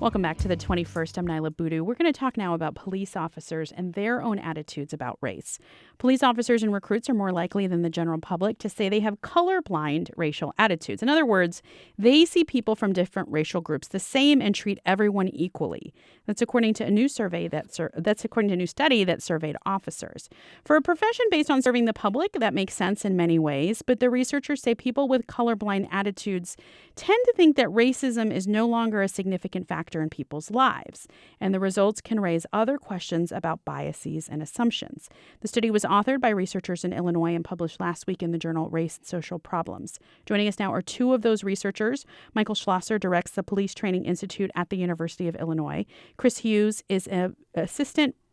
Welcome back to the 21st. I'm Nyla Boodoo. We're going to talk now about police officers and their own attitudes about race. Police officers and recruits are more likely than the general public to say they have colorblind racial attitudes. In other words, they see people from different racial groups the same and treat everyone equally. That's according to a new survey that's according to a new study that surveyed officers. For a profession based on serving the public, that makes sense in many ways, but the researchers say people with colorblind attitudes tend to think that racism is no longer a significant factor in people's lives, and the results can raise other questions about biases and assumptions. The study was authored by researchers in Illinois and published last week in the journal Race and Social Problems. Joining us now are two of those researchers. Michael Schlosser directs the Police Training Institute at the University of Illinois. Chris Hughes is an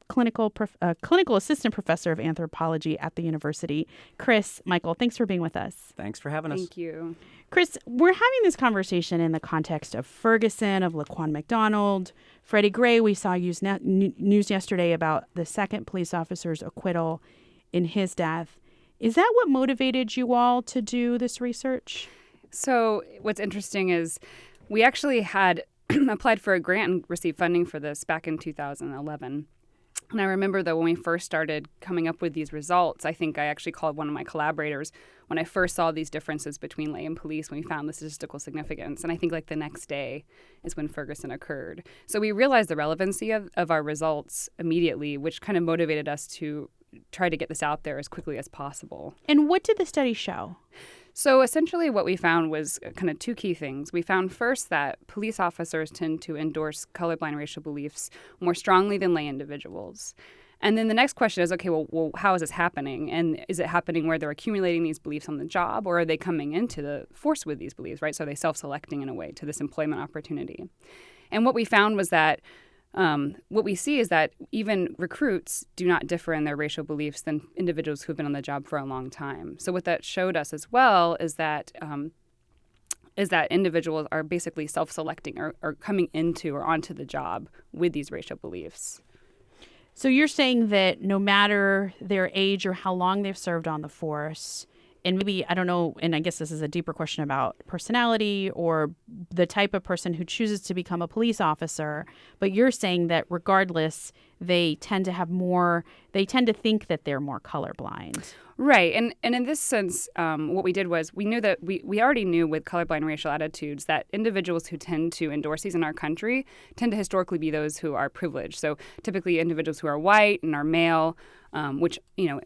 clinical assistant professor of anthropology at the university. Chris, Michael, thanks for being with us. Thanks for having us. Thank you. Chris, we're having this conversation in the context of Ferguson, of Laquan McDonald, Freddie Gray. We saw news yesterday about the second police officer's acquittal in his death. Is that what motivated you all to do this research? So what's interesting is we actually had applied for a grant and received funding for this back in 2011. And I remember, though, when we first started coming up with these results, I think I actually called one of my collaborators when I first saw these differences between lay and police when we found the statistical significance. And I think like the next day is when Ferguson occurred. So we realized the relevancy of our results immediately, which kind of motivated us to try to get this out there as quickly as possible. And what did the study show? So essentially what we found was kind of two key things. We found first that police officers tend to endorse colorblind racial beliefs more strongly than lay individuals. And then the next question is, okay, well, how is this happening? And is it happening where they're accumulating these beliefs on the job, or are they coming into the force with these beliefs, right? So are they self-selecting in a way to this employment opportunity? And what we found was that what we see is that even recruits do not differ in their racial beliefs than individuals who've been on the job for a long time. So what that showed us as well is that individuals are basically self-selecting or coming into or onto the job with these racial beliefs. So you're saying that no matter their age or how long they've served on the force, and maybe, I don't know, and I guess this is a deeper question about personality or the type of person who chooses to become a police officer, but you're saying that regardless, they tend to think that they're more colorblind. Right. And in this sense, what we did was we knew that we already knew with colorblind racial attitudes that individuals who tend to endorse these in our country tend to historically be those who are privileged. So typically individuals who are white and are male, which,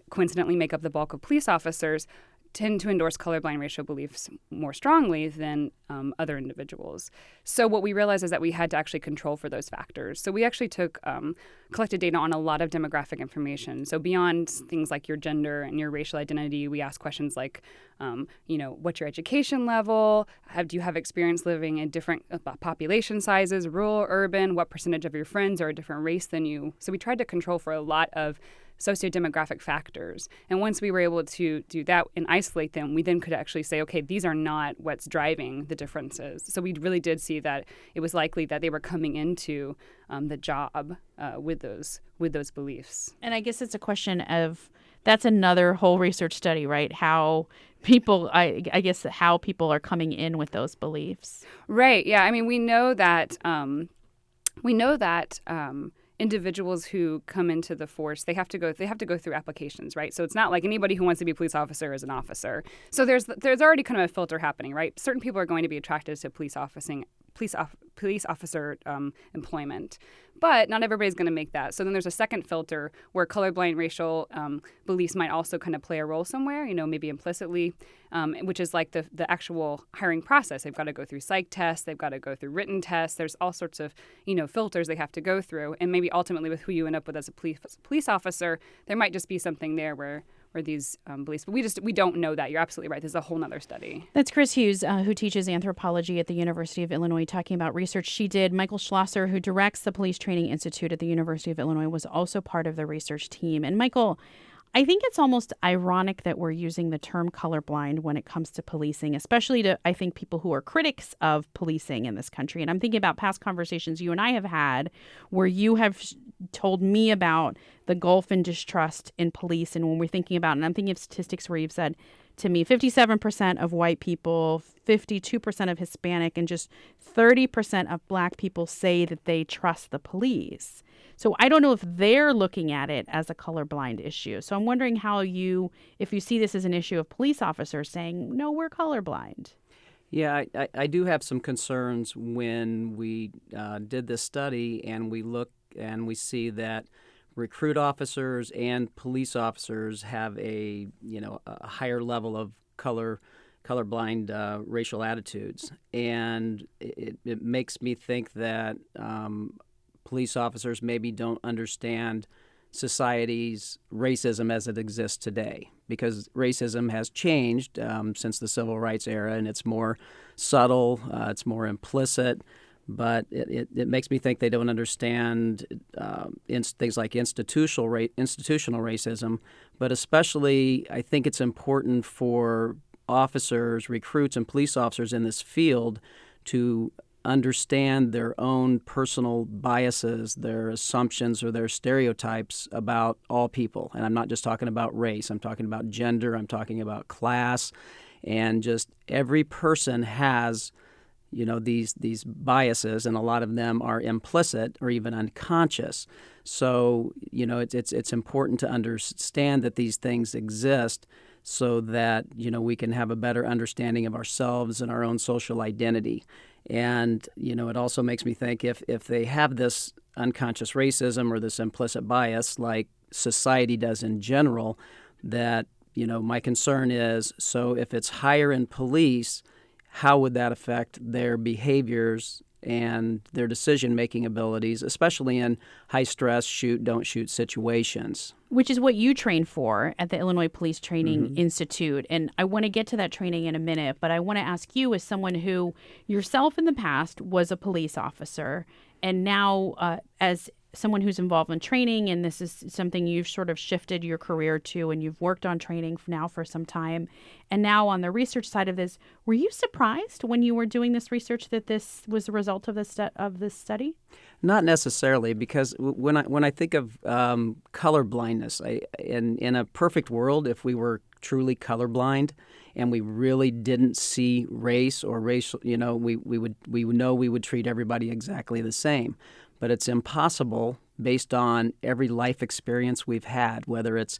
coincidentally make up the bulk of police officers, tend to endorse colorblind racial beliefs more strongly than other individuals. So what we realized is that we had to actually control for those factors. So we actually collected data on a lot of demographic information. So beyond things like your gender and your racial identity, we asked questions like, what's your education level? Do you have experience living in different population sizes, rural, urban? What percentage of your friends are a different race than you? So we tried to control for a lot of sociodemographic factors. And once we were able to do that and isolate them, we then could actually say, okay, these are not what's driving the differences. So we really did see that it was likely that they were coming into the job with those beliefs. And I guess it's a question of, that's another whole research study, right? How people, I guess, how people are coming in with those beliefs. Right. Yeah. I mean, we know that individuals who come into the force, they have to go through applications, right? So it's not like anybody who wants to be a police officer is an officer. So there's already kind of a filter happening, right? Certain people are going to be attracted to police officer employment, but not everybody's going to make that. So then there's a second filter where colorblind racial beliefs might also kind of play a role somewhere, maybe implicitly, which is like the actual hiring process. They've got to go through psych tests, they've got to go through written tests. There's all sorts of filters they have to go through, and maybe ultimately with who you end up with as a police officer, there might just be something there where these beliefs. But we don't know that. You're absolutely right. This is a whole nother study. That's Chris Hughes, who teaches anthropology at the University of Illinois, talking about research she did. Michael Schlosser, who directs the Police Training Institute at the University of Illinois, was also part of the research team. And Michael, I think it's almost ironic that we're using the term colorblind when it comes to policing, especially to, I think, people who are critics of policing in this country. And I'm thinking about past conversations you and I have had where you have told me about the gulf in distrust in police. And when we're thinking about, and I'm thinking of statistics where you've said to me. 57% of white people, 52% of Hispanic, and just 30% of Black people say that they trust the police. So I don't know if they're looking at it as a colorblind issue. So I'm wondering if you see this as an issue of police officers saying, no, we're colorblind. Yeah, I do have some concerns when we did this study and we look and we see that recruit officers and police officers have a higher level of colorblind racial attitudes, and it makes me think that police officers maybe don't understand society's racism as it exists today, because racism has changed since the civil rights era, and it's more subtle, it's more implicit, but it makes me think they don't understand things like institutional racism. But especially, I think it's important for officers, recruits, and police officers in this field to understand their own personal biases, their assumptions, or their stereotypes about all people. And I'm not just talking about race. I'm talking about gender. I'm talking about class. And just every person has, these biases, and a lot of them are implicit or even unconscious. So, it's important to understand that these things exist so that, we can have a better understanding of ourselves and our own social identity. And, it also makes me think if they have this unconscious racism or this implicit bias like society does in general, that, my concern is, so if it's higher in police, how would that affect their behaviors and their decision-making abilities, especially in high-stress shoot, don't shoot situations? Which is what you train for at the Illinois Police Training Institute. And I want to get to that training in a minute, but I want to ask you, as someone who yourself in the past was a police officer, and now as someone who's involved in training, and this is something you've sort of shifted your career to, and you've worked on training now for some time, and now on the research side of this, were you surprised when you were doing this research that this was a result of this study? Not necessarily, because when I think of color blindness, in a perfect world, if we were truly colorblind and we really didn't see race or racial, we would treat everybody exactly the same. But it's impossible based on every life experience we've had, whether it's,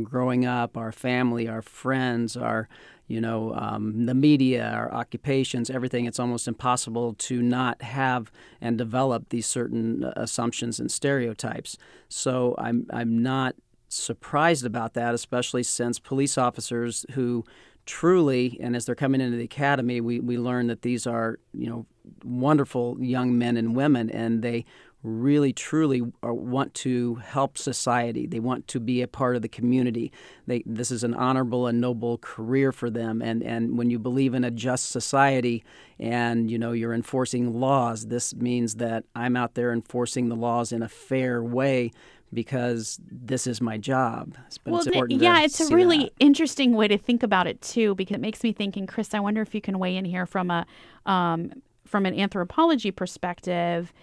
growing up, our family, our friends, our, the media, our occupations, everything. It's almost impossible to not have and develop these certain assumptions and stereotypes. So I'm not surprised about that, especially since police officers who truly, and as they're coming into the academy, we learn that these are, wonderful young men and women, and they really, truly want to help society. They want to be a part of the community. This is an honorable and noble career for them. And when you believe in a just society and, you're enforcing laws, this means that I'm out there enforcing the laws in a fair way because this is my job. But well, it's important it's a really interesting way to think about it, too, because it makes me think, and Chris, I wonder if you can weigh in here from an anthropology perspective.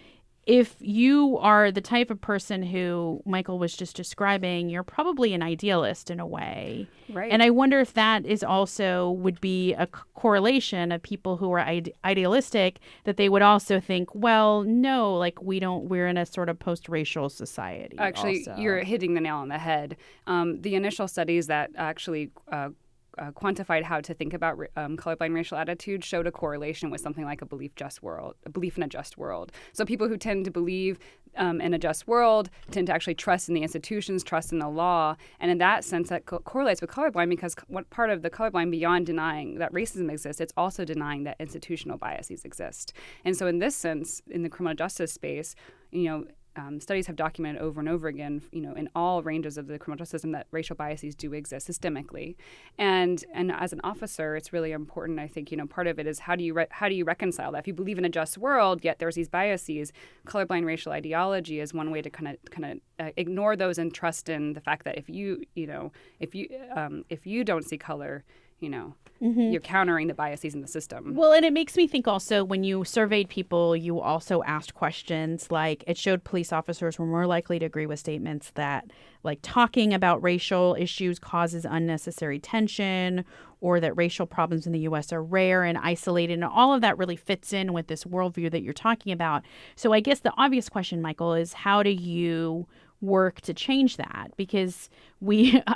If you are the type of person who Michael was just describing, you're probably an idealist in a way. Right. And I wonder if that is also would be a correlation of people who are idealistic, that they would also think, well, no, like we're in a sort of post-racial society. Actually, also. You're hitting the nail on the head. The initial studies that actually quantified how to think about colorblind racial attitudes showed a correlation with something like a belief in a just world. So people who tend to believe in a just world tend to actually trust in the institutions, trust in the law, and in that sense that correlates with colorblind, because what part of the colorblind, beyond denying that racism exists, it's also denying that institutional biases exist. And so in this sense, in the criminal justice space, studies have documented over and over again, in all ranges of the criminal justice system, that racial biases do exist systemically. And as an officer, it's really important, I think, part of it is how do you reconcile that? If you believe in a just world, yet there's these biases, colorblind racial ideology is one way to kind of ignore those and trust in the fact that if you don't see color, you're countering the biases in the system. Well, and it makes me think also when you surveyed people, you also asked questions like it showed police officers were more likely to agree with statements that like talking about racial issues causes unnecessary tension, or that racial problems in the U.S. are rare and isolated. And all of that really fits in with this worldview that you're talking about. So I guess the obvious question, Michael, is how do you work to change that? Because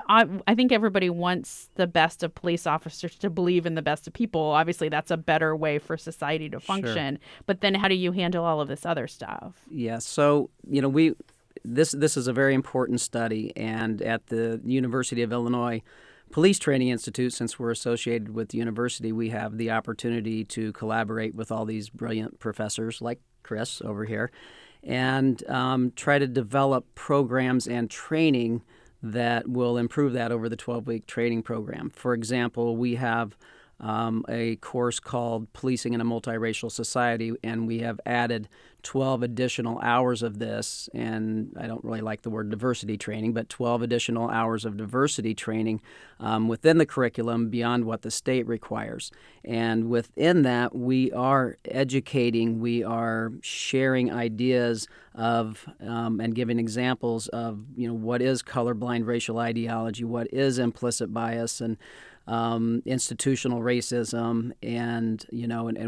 I think everybody wants the best of police officers to believe in the best of people. Obviously, that's a better way for society to function. Sure. But then how do you handle all of this other stuff? Yeah, so, this is a very important study, and at the University of Illinois Police Training Institute, since we're associated with the university, we have the opportunity to collaborate with all these brilliant professors like Chris over here and try to develop programs and training that will improve that over the 12-week training program. For example, we have a course called Policing in a Multiracial Society, and we have added 12 additional hours of this, and I don't really like the word diversity training, but 12 additional hours of diversity training within the curriculum beyond what the state requires. And within that, we are educating, we are sharing ideas of and giving examples of, what is colorblind racial ideology, what is implicit bias, and institutional racism, and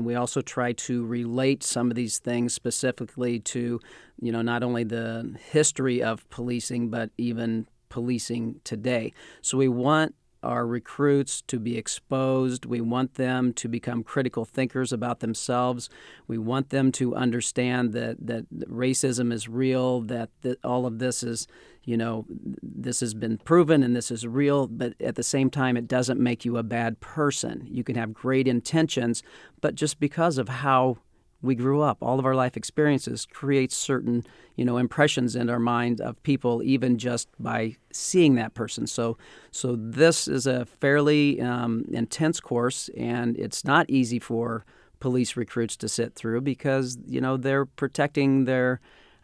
we also try to relate some of these things specifically to, not only the history of policing, but even policing today. So we want our recruits to be exposed. We want them to become critical thinkers about themselves. We want them to understand that racism is real, that all of this is, this has been proven and this is real, but at the same time, it doesn't make you a bad person. You can have great intentions, but just because of how we grew up, all of our life experiences create certain, impressions in our mind of people, even just by seeing that person. So this is a fairly intense course, and it's not easy for police recruits to sit through because, they're protecting their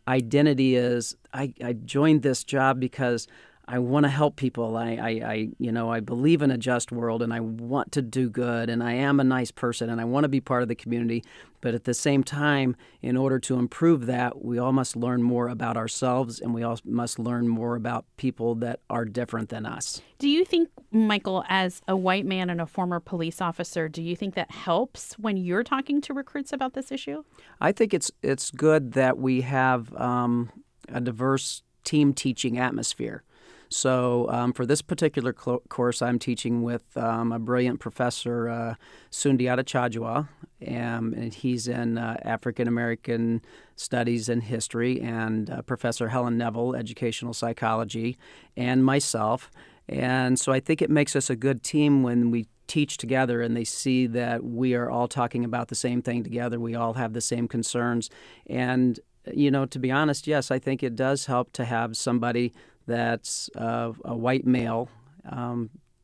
identity as I joined this job because I want to help people. I believe in a just world, and I want to do good, and I am a nice person, and I want to be part of the community. But at the same time, in order to improve that, we all must learn more about ourselves, and we all must learn more about people that are different than us. Do you think, Michael, as a white man and a former police officer, do you think that helps when you're talking to recruits about this issue? I think it's good that we have a diverse team teaching atmosphere. So for this particular course, I'm teaching with a brilliant professor, Sundiata Chajwa, and he's in African American Studies and History, and Professor Helen Neville, Educational Psychology, and myself. And so I think it makes us a good team when we teach together and they see that we are all talking about the same thing together. We all have the same concerns. And, to be honest, yes, I think it does help to have somebody that's a white male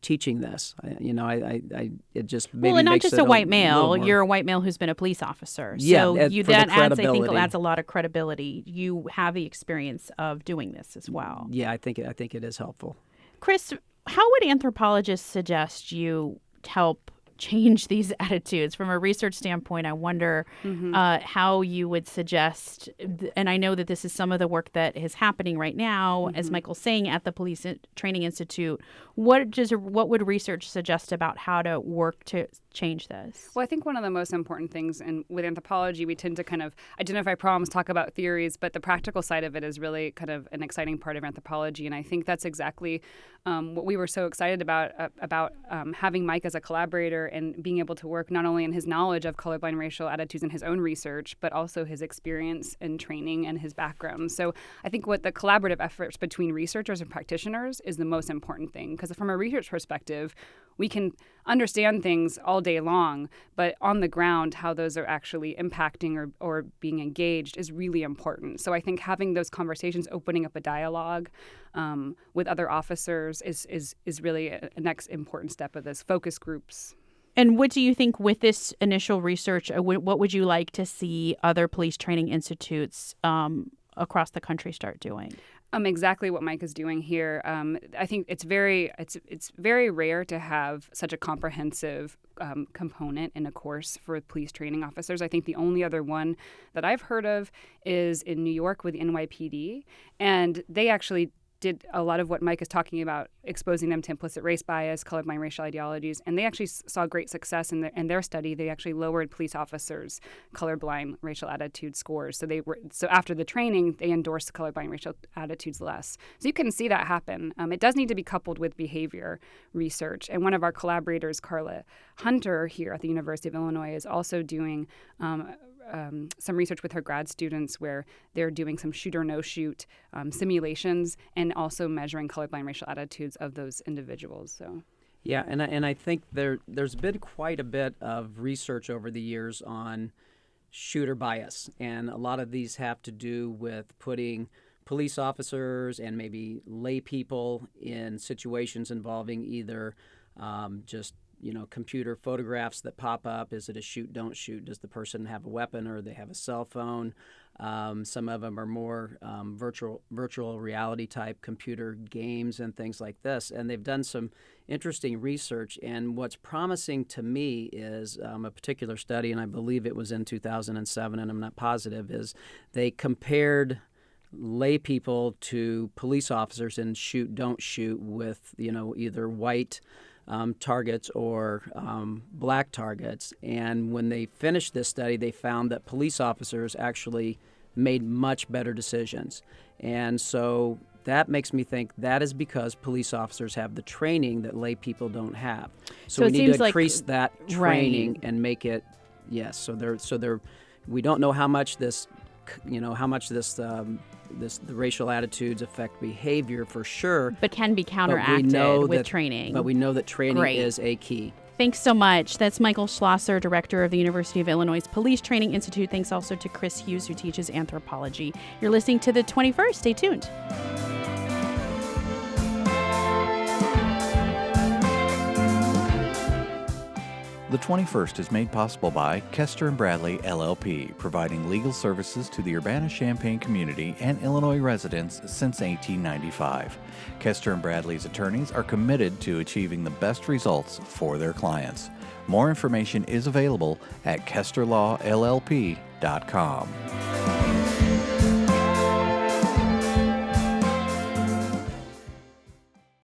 teaching this. It just maybe and not makes just it a white male. more... You're a white male who's been a police officer. Yeah, so that adds, I think, adds a lot of credibility. You have the experience of doing this as well. Yeah, I think it is helpful. Chris, how would anthropologists suggest you help change these attitudes? From a research standpoint, I wonder how you would suggest, and I know that this is some of the work that is happening right now, as Michael's saying, at the Police Training Institute. What would research suggest about how to work to change this? Well, I think one of the most important things, and with anthropology, we tend to kind of identify problems, talk about theories, but the practical side of it is really kind of an exciting part of anthropology. And I think that's exactly what we were so excited about having Mike as a collaborator and being able to work not only in his knowledge of colorblind racial attitudes in his own research, but also his experience and training and his background. So I think what the collaborative efforts between researchers and practitioners is the most important thing, because from a research perspective, we can understand things all day long, but on the ground, how those are actually impacting or being engaged is really important. So I think having those conversations, opening up a dialogue with other officers is really a next important step of this. Focus groups. And what do you think with this initial research, what would you like to see other police training institutes across the country start doing? Exactly what Mike is doing here. I think it's very rare to have such a comprehensive component in a course for police training officers. I think the only other one that I've heard of is in New York with the NYPD, and they actually did a lot of what Mike is talking about, exposing them to implicit race bias, colorblind racial ideologies, and they actually saw great success in their study. They actually lowered police officers' colorblind racial attitude scores. So after the training, they endorsed colorblind racial attitudes less. So you can see that happen. It does need to be coupled with behavior research. And one of our collaborators, Carla Hunter, here at the University of Illinois, is also doing some research with her grad students where they're doing some shoot or no shoot simulations and also measuring colorblind racial attitudes of those individuals. So, yeah, and I think there's been quite a bit of research over the years on shooter bias, and a lot of these have to do with putting police officers and maybe lay people in situations involving either just computer photographs that pop up. Is it a shoot, don't shoot? Does the person have a weapon or they have a cell phone? Some of them are more virtual reality type computer games and things like this. And they've done some interesting research. And what's promising to me is a particular study, and I believe it was in 2007, and I'm not positive, is they compared lay people to police officers in shoot, don't shoot with, either white targets or black targets. And when they finished this study, they found that police officers actually made much better decisions. And so that makes me think that is because police officers have the training that lay people don't have. So we need to increase that training and make it, yes. So we don't know how much this, the racial attitudes affect behavior for sure. But can be counteracted with training. But we know that training is a key. Thanks so much. That's Michael Schlosser, director of the University of Illinois Police Training Institute. Thanks also to Chris Hughes, who teaches anthropology. You're listening to The 21st. Stay tuned. The 21st is made possible by Kester & Bradley, LLP, providing legal services to the Urbana-Champaign community and Illinois residents since 1895. Kester & Bradley's attorneys are committed to achieving the best results for their clients. More information is available at kesterlawllp.com.